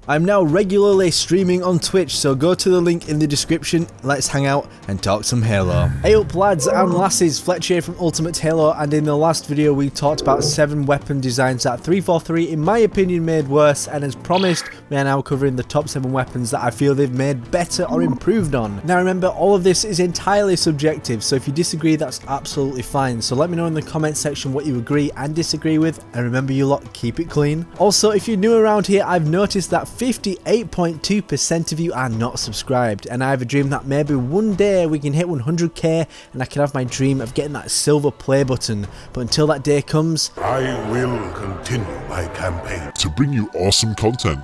I'm now regularly streaming on Twitch, so go to the link in the description, let's hang out and talk some Halo. Hey up lads and lasses, Fletch here from Ultimate Halo, and in the last video we talked about 7 weapon designs that 343 in my opinion made worse, and as promised we are now covering the top 7 weapons that I feel they've made better or improved on. Now remember, all of this is entirely subjective, so if you disagree that's absolutely fine, so let me know in the comment section what you agree and disagree with, and remember you lot, keep it clean. Also, if you're new around here, I've noticed that 58.2% of you are not subscribed, and I have a dream that maybe one day we can hit 100k and I can have my dream of getting that silver play button, but until that day comes, I will continue my campaign to bring you awesome content.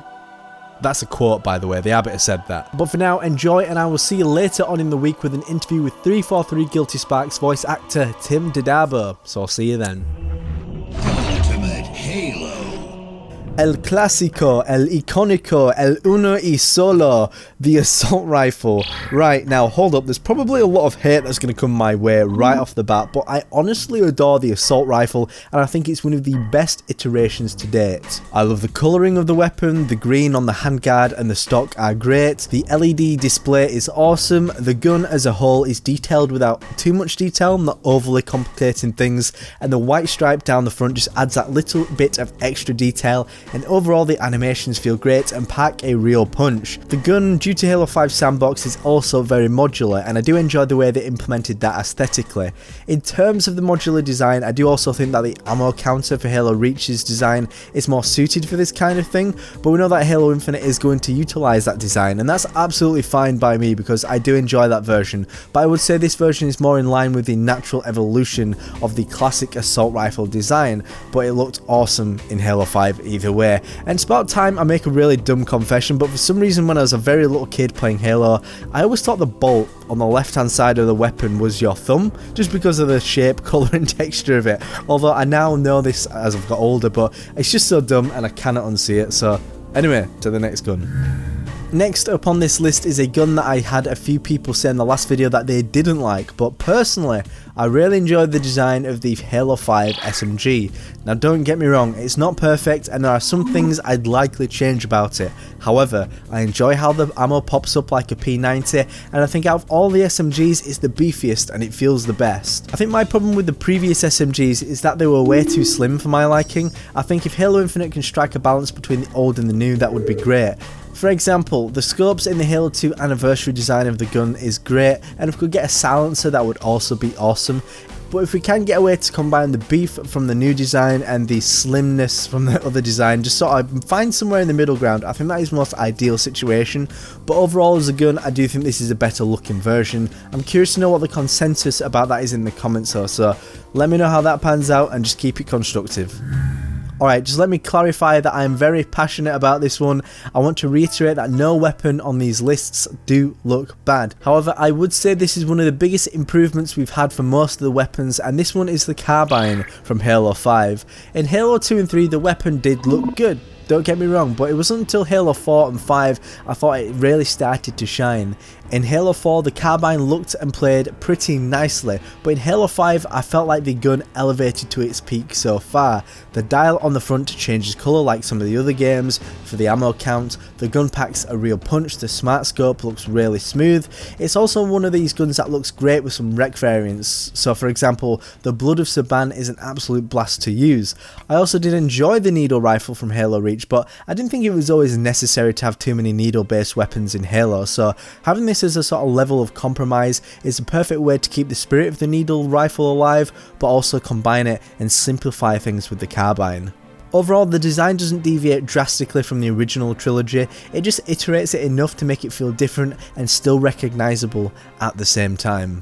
That's a quote, by the way, the Arbiter said that. But for now, enjoy, and I will see you later on in the week with an interview with 343 Guilty Sparks voice actor Tim Didabo, so I'll see you then. Ultimate Halo. El Clásico, El Icónico, El Uno y Solo, the assault rifle. Right, now hold up, there's probably a lot of hate that's going to come my way right off the bat, but I honestly adore the assault rifle, and I think it's one of the best iterations to date. I love the colouring of the weapon, the green on the handguard and the stock are great, the LED display is awesome, the gun as a whole is detailed without too much detail, not overly complicating things, and the white stripe down the front just adds that little bit of extra detail, and overall the animations feel great and pack a real punch. The gun, due to Halo 5 sandbox, is also very modular, and I do enjoy the way they implemented that aesthetically. In terms of the modular design, I do also think that the ammo counter for Halo Reach's design is more suited for this kind of thing, but we know that Halo Infinite is going to utilise that design, and that's absolutely fine by me because I do enjoy that version, but I would say this version is more in line with the natural evolution of the classic assault rifle design, but it looked awesome in Halo 5 either way. And it's about time I make a really dumb confession, but for some reason when I was a very little kid playing Halo, I always thought the bolt on the left hand side of the weapon was your thumb, just because of the shape, colour and texture of it, although I now know this as I've got older, but it's just so dumb and I cannot unsee it. So anyway, to the next gun. Next up on this list is a gun that I had a few people say in the last video that they didn't like, but personally I really enjoyed the design of the Halo 5 SMG. Now don't get me wrong, it's not perfect and there are some things I'd likely change about it. However, I enjoy how the ammo pops up like a P90, and I think out of all the SMGs it's the beefiest and it feels the best. I think my problem with the previous SMGs is that they were way too slim for my liking. I think if Halo Infinite can strike a balance between the old and the new, that would be great. For example, the scopes in the Halo 2 anniversary design of the gun is great, and if we could get a silencer that would also be awesome. But if we can get a way to combine the beef from the new design and the slimness from the other design, just sort of find somewhere in the middle ground, I think that is the most ideal situation. But overall as a gun, I do think this is a better looking version. I'm curious to know what the consensus about that is in the comments though, so let me know how that pans out and just keep it constructive. Alright, just let me clarify that I am very passionate about this one. I want to reiterate that no weapon on these lists do look bad. However, I would say this is one of the biggest improvements we've had for most of the weapons, and this one is the Carbine from Halo 5. In Halo 2 and 3 the weapon did look good, don't get me wrong, but it wasn't until Halo 4 and 5 I thought it really started to shine. In Halo 4 the Carbine looked and played pretty nicely, but in Halo 5 I felt like the gun elevated to its peak so far. The dial on the front changes colour like some of the other games for the ammo count, the gun packs a real punch, the smart scope looks really smooth. It's also one of these guns that looks great with some rec variants, so for example the Blood of Saban is an absolute blast to use. I also did enjoy the needle rifle from Halo Reach, but I didn't think it was always necessary to have too many needle based weapons in Halo, so having this as a sort of level of compromise is a perfect way to keep the spirit of the needle rifle alive, but also combine it and simplify things with the Carbine. Overall, the design doesn't deviate drastically from the original trilogy, it just iterates it enough to make it feel different and still recognisable at the same time.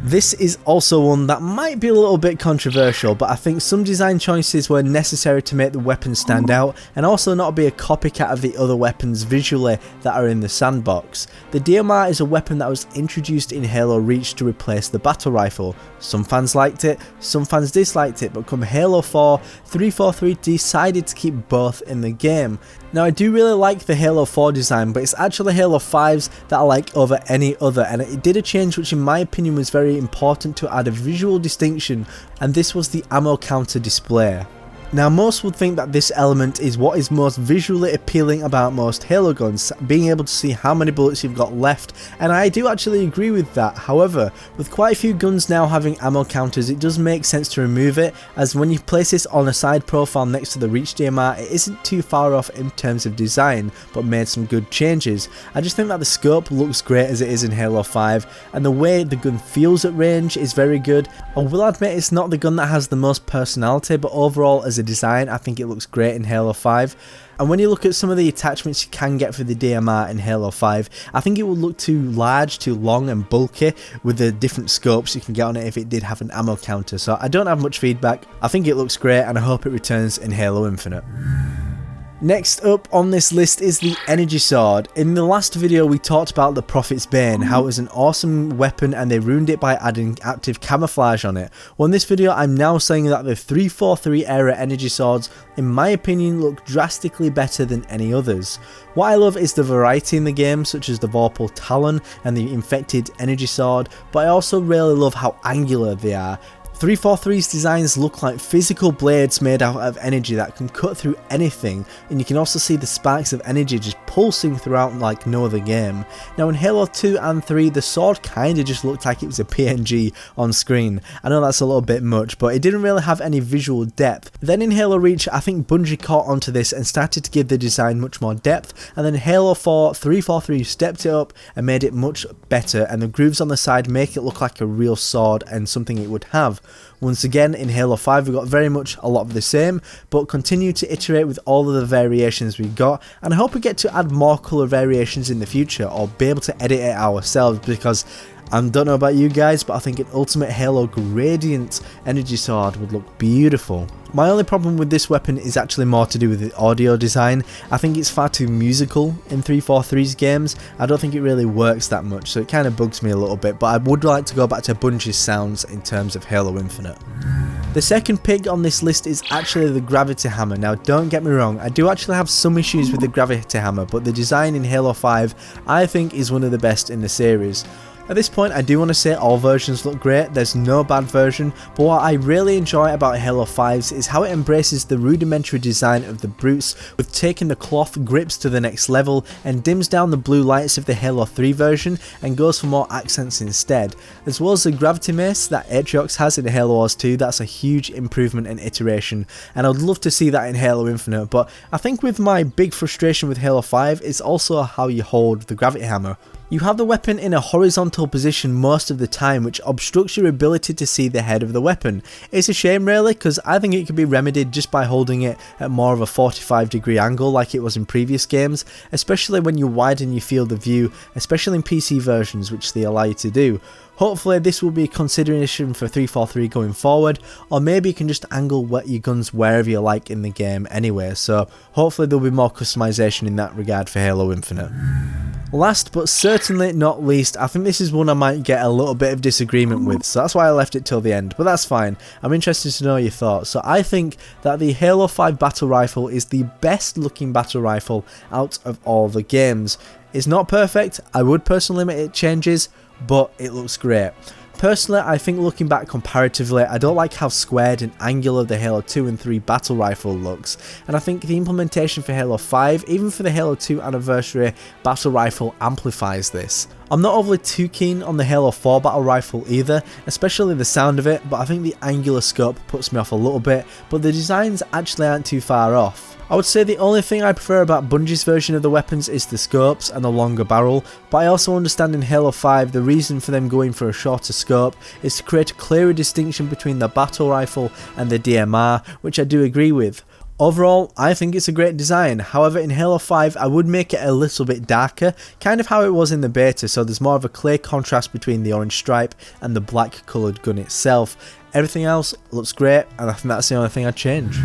This is also one that might be a little bit controversial, but I think some design choices were necessary to make the weapon stand out and also not be a copycat of the other weapons visually that are in the sandbox. The DMR is a weapon that was introduced in Halo Reach to replace the battle rifle. Some fans liked it, some fans disliked it, but come Halo 4, 343 decided to keep both in the game. Now I do really like the Halo 4 design, but it's actually Halo 5's that I like over any other, and it did a change which in my opinion was very important to add a visual distinction, and this was the ammo counter display. Now most would think that this element is what is most visually appealing about most Halo guns, being able to see how many bullets you've got left, and I do actually agree with that. However, with quite a few guns now having ammo counters, it does make sense to remove it, as when you place this on a side profile next to the reach DMR, it isn't too far off in terms of design, but made some good changes. I just think that the scope looks great as it is in Halo 5, and the way the gun feels at range is very good. I will admit it's not the gun that has the most personality, but overall as a design I think it looks great in Halo 5. And when you look at some of the attachments you can get for the DMR in Halo 5, I think it would look too large, too long and bulky with the different scopes you can get on it if it did have an ammo counter. So I don't have much feedback. I think it looks great and I hope it returns in Halo Infinite. Next up on this list is the Energy Sword. In the last video we talked about the Prophet's Bane, how it was an awesome weapon and they ruined it by adding active camouflage on it. Well, in this video I'm now saying that the 343 era Energy Swords in my opinion look drastically better than any others. What I love is the variety in the game, such as the Vorpal Talon and the Infected Energy Sword, but I also really love how angular they are. 343's designs look like physical blades made out of energy that can cut through anything, and you can also see the sparks of energy just pulsing throughout like no other game. Now in Halo 2 and 3 the sword kinda just looked like it was a PNG on screen. I know that's a little bit much, but it didn't really have any visual depth. Then in Halo Reach I think Bungie caught onto this and started to give the design much more depth, and then Halo 4 343 stepped it up and made it much better, and the grooves on the side make it look like a real sword and something it would have. Once again in Halo 5 we got very much a lot of the same, but continue to iterate with all of the variations we got, and I hope we get to add more colour variations in the future or be able to edit it ourselves, because I don't know about you guys, but I think an Ultimate Halo Gradient Energy Sword would look beautiful. My only problem with this weapon is actually more to do with the audio design. I think it's far too musical in 343's games. I don't think it really works that much, so it kind of bugs me a little bit, but I would like to go back to Bungie's sounds in terms of Halo Infinite. The second pick on this list is actually the Gravity Hammer. Now don't get me wrong, I do actually have some issues with the Gravity Hammer, but the design in Halo 5 I think is one of the best in the series. At this point I do want to say all versions look great, there's no bad version, but what I really enjoy about Halo 5's is how it embraces the rudimentary design of the brutes, with taking the cloth grips to the next level and dims down the blue lights of the Halo 3 version and goes for more accents instead. As well as the gravity mace that Atriox has in Halo Wars 2, that's a huge improvement and iteration, and I'd love to see that in Halo Infinite, but I think with my big frustration with Halo 5 is also how you hold the Gravity Hammer. You have the weapon in a horizontal position most of the time, which obstructs your ability to see the head of the weapon. It's a shame really, because I think it could be remedied just by holding it at more of a 45-degree angle like it was in previous games, especially when you widen your field of view, especially in PC versions, which they allow you to do. Hopefully this will be a consideration for 343 going forward, or maybe you can just angle your guns wherever you like in the game anyway, so hopefully there'll be more customization in that regard for Halo Infinite. Last but certainly not least, I think this is one I might get a little bit of disagreement with, so that's why I left it till the end, but that's fine. I'm interested to know your thoughts. So I think that the Halo 5 battle rifle is the best looking battle rifle out of all the games. It's not perfect, I would personally make it changes, but it looks great. Personally, I think looking back comparatively, I don't like how squared and angular the Halo 2 and 3 battle rifle looks, and I think the implementation for Halo 5, even for the Halo 2 anniversary battle rifle, amplifies this. I'm not overly too keen on the Halo 4 battle rifle either, especially the sound of it, but I think the angular scope puts me off a little bit, but the designs actually aren't too far off. I would say the only thing I prefer about Bungie's version of the weapons is the scopes and the longer barrel, but I also understand in Halo 5 the reason for them going for a shorter scope is to create a clearer distinction between the battle rifle and the DMR, which I do agree with. Overall, I think it's a great design. However, in Halo 5 I would make it a little bit darker, kind of how it was in the beta, so there's more of a clear contrast between the orange stripe and the black coloured gun itself. Everything else looks great, and I think that's the only thing I'd change.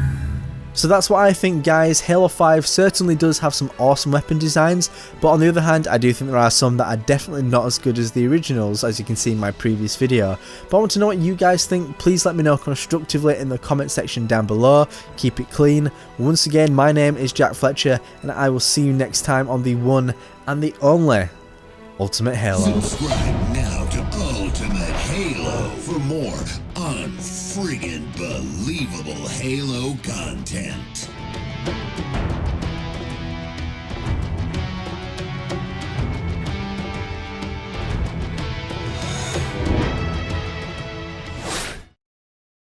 So that's what I think, guys. Halo 5 certainly does have some awesome weapon designs, but on the other hand I do think there are some that are definitely not as good as the originals, as you can see in my previous video. But I want to know what you guys think. Please let me know constructively in the comment section down below. Keep it clean. Once again, my name is Jack Fletcher, and I will see you next time on the one and the only Ultimate Halo. Subscribe now to Ultimate Halo for more unfiltered friggin' believable Halo content.